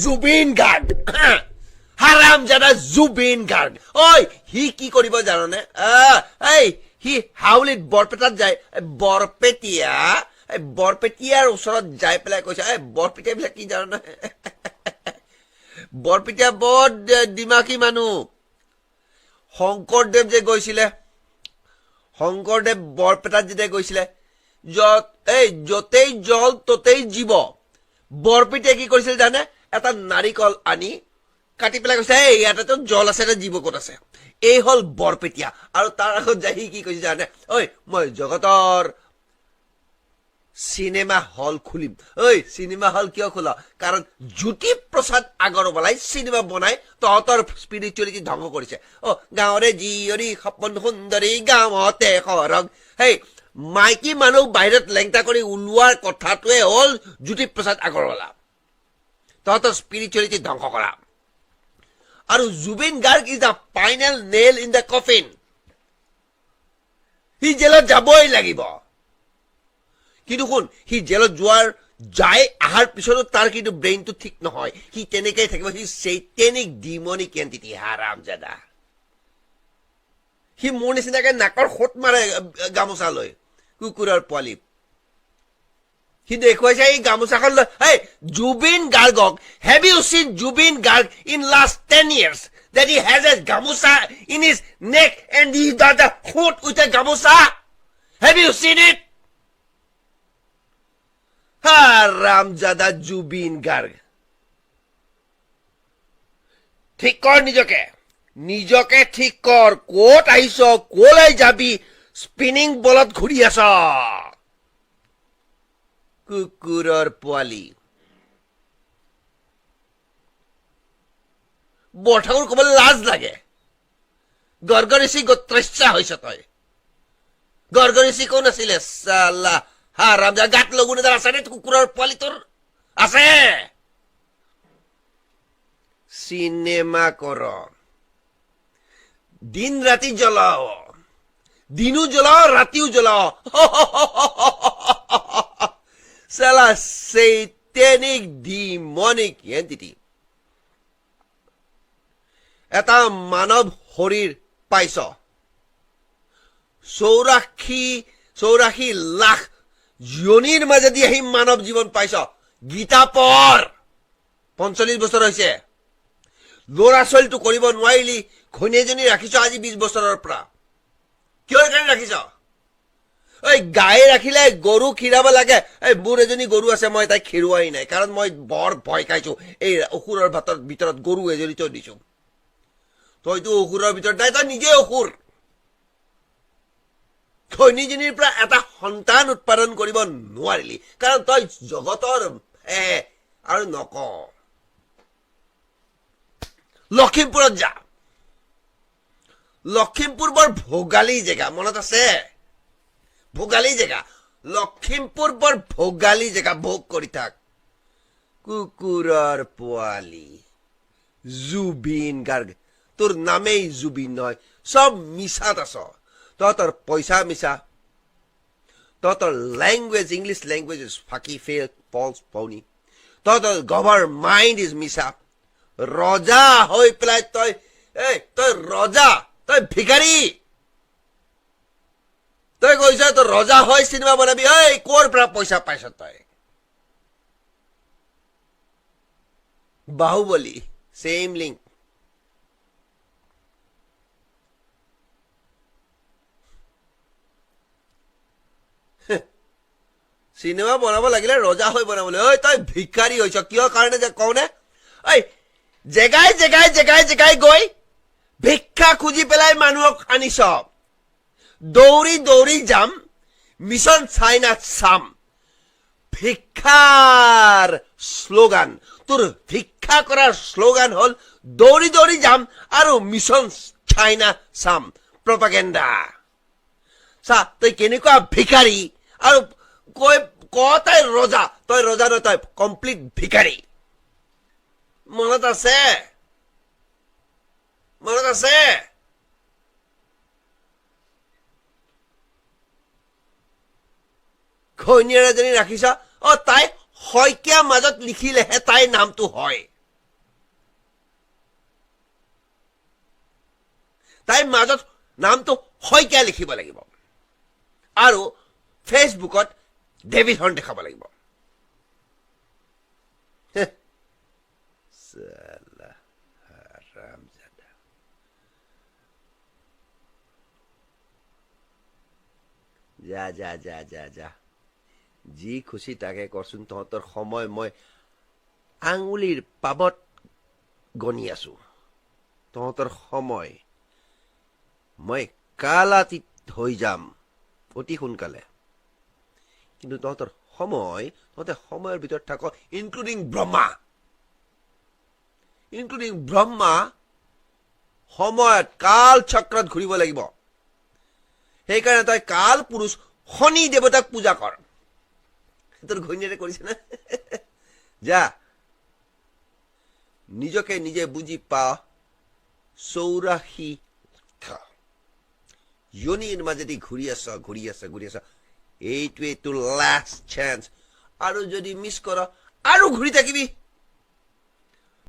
জুবিন গাৰ্গ হাৰামজাদা জুবিন গাৰ্গ ঐ সি কি কৰিব জাননে সি হাউলিত বৰপেটাত যায় বৰপেটিয়াৰ ওচৰত যাই পেলাই কৈছে বৰপেটিয়া বিলাক কি জাননে বৰপেটিয়া বৰ দিমাগী মানুহ শংকৰদেৱ যে গৈছিলে শংকৰদেৱ বৰপেটাত যেতিয়া গৈছিলে য'তেই জল ততেই জীৱ বৰপেটিয়াই কি কৰিছিল জানে এটা নাৰিকল আনি কাটি পেলাই কৈছে ইয়াতেতো জল আছে এটা জীৱ ক'ত আছে এই হল বৰপেটিয়া আৰু তাৰ আগত যাই কি কৈছে জানে মই জগতৰ চিনেমা হল খুলিম চিনেমা হল কিয় খোলা কাৰণ জ্যোতিপ্ৰসাদ আগৰৱালাই চিনেমা বনাই তহঁতৰ স্পিৰিচুৱেলিটি ধ্বংস কৰিছে গাঁৱৰে জীয়ৰী সপোন সুন্দৰী গাঁৱতে সৰগ মাইকী মানুহ বাহিৰত লেংটা কৰি ওলোৱাৰ কথাটোৱে হ'ল জ্যোতিপ্ৰসাদ আগৰৱালা তহঁতৰ স্পিৰিচুৱেলিটি ধ্বংস কৰা আৰু Zubeen Garg is the final nail in the coffin সি জেলত যাবই লাগিব কিন্তু শুন সি জেলত অহাৰ পিছতো তাৰ কিন্তু ব্ৰেইনটো ঠিক নহয় সি তেনেকেই থাকিব সি চেইটেনিক ডিমনিক এণ্টিটি হাৰামজাদা সি মোৰ নিচিনাকে নাকৰ সোঁত মাৰে গামোচা লৈ কুকুৰৰ পোৱালি সি দেখুৱাইছে এই গামোচাখন লৈ জুবিন গাৰ্গক হেভ ইউ চিন Zubeen Garg in last 10 years that he has a gamusa in his neck and he got the hood with a gamusa have you seen it হারামজাদা জুবিন গার্গ ঠিক কর নিজকে ঠিক কর ক'ত আহিছ ক'লৈ যাবি স্পিনিং বলত ঘূৰি আছ কুকুৰৰ পোৱালি বৰঠাকুৰ ক'বলৈ লাজ লাগে গৰ্গঋষি গোত্ৰস্যা হৈছ তই গৰ্গঋষি কোন আছিলে চালা হাৰামজাদা গাত লগুণ এডাল আছে নে কুকুৰৰ পোৱালি তোৰ আছে চিনেমা কৰ দিন ৰাতি জ্বলাও দিনো জ্বলাও ৰাতিও জ্বলাও চালা চেইটেনিক ডিমনিক এণ্টিটি এটা মানৱ শৰীৰ পাইছ 84 লাখ যোনিৰ মাজেদি আহি মানৱ জীৱন পাইছ গীতা পঢ় 45 বছৰ হৈছে ল'ৰা ছোৱালীটো কৰিব নোৱাৰিলি ঘৈণীয়েজনী ৰাখিছ আজি 20 বছৰৰ পৰা কিয় কাৰণে ৰাখিছ গাই ৰাখিলে গৰু খিৰাব লাগে মোৰ এজনী গৰু আছে মই তাই খিৰোৱাই নাই কাৰণ মই বৰ ভয় খাইছো এই অসুৰৰ ভিতৰত গৰু এজনী তই দিছো তইতো অসুৰৰ ভিতৰত নাই তই নিজে অসুৰ ঘৈণীজনীৰ পৰা এটা সন্তান উৎপাদন কৰিব নোৱাৰিলি কাৰণ তই জগতৰ আৰু নক লখিমপুৰত যা লখিমপুৰ বৰ ভোগালী জেগা মনত আছে ভোগালী জেগা লখিমপুৰ বৰ ভোগালী জেগা ভোগ কৰি থাক কুকুৰৰ পোৱালি জুবিন গাৰ্গ তোৰ নামেই জুবিন নহয় সব মিছাত আছ তহঁতৰ পইচা মিছা তহঁতৰ লেংগুৱেজ ইংলিছ লেংগুৱেজ ইজ ফাকি ফেক ফলছ ফনি তহঁতৰ গভাৰ মাইণ্ড ইজ মিছা ৰজা হৈ পেলাই তই ৰজা তই ভিখাৰী তই কৈছ তই ৰজা হৈ চিনেমা বনাবি ক'ৰ পৰা পইচা পাইছ তই বাহুবলী চেম লিংক চিনেমা বনাব লাগিলে ৰজা হৈ বনাবলৈ তই ভিখাৰী হৈছ কিয় কাৰণে যে কওনে জেগাই জেগাই জেগাই জেগাই গৈ ভিক্ষা খুজি পেলাই মানুহক আনিছ দৌৰি দৌৰি যাম মিছন চাইনা চাম ভিক্ষাৰ শ্লোগান তোৰ ভিক্ষা কৰাৰ শ্লোগান হ'ল দৌৰি দৌৰি যাম আৰু মিছন চাইনা চাম প্ৰপাগেণ্ডা চা তই কেনেকুৱা ভিখাৰী আৰু তই ৰজা নহয় তই কমপ্লিট ভিখাৰী মনত আছে ঘৈণীয়েৰ এজনী ৰাখিছ তাই শইকীয়া মাজত লিখিলেহে তাইৰ নামটো হয় তাইৰ মাজত নামটো শইকীয়া লিখিব লাগিব আৰু ফেচবুকত ডেভিড হৰ্ণ দেখাব লাগিব সালা হাৰামজাদা যা যা যা যা যা যি খুচি তাকে কৰচোন তহঁতৰ সময় মই আঙুলিৰ পাবত গণি আছো তহঁতৰ সময় মই কালাতীত হৈ যাম অতি সোনকালে কিন্তু তহঁতৰ তহঁতে সময়ৰ ভিতৰত থাক ইনক্লুডিং ব্ৰহ্মা সময়ত কাল চক্ৰত ঘূৰিব লাগিব সেইকাৰণে তই কাল পুৰুষ শনি দেৱতাক পূজা কৰ তোৰ ঘৈণীয়েৰে কৰিছে না যা নিজকে নিজে বুজি পা 84 যোনিৰ মাজেদি ঘূৰি আছ এইটোৱে তোৰ লাষ্ট চান্স আৰু যদি মিছ কৰ আৰু ঘূৰি থাকিবি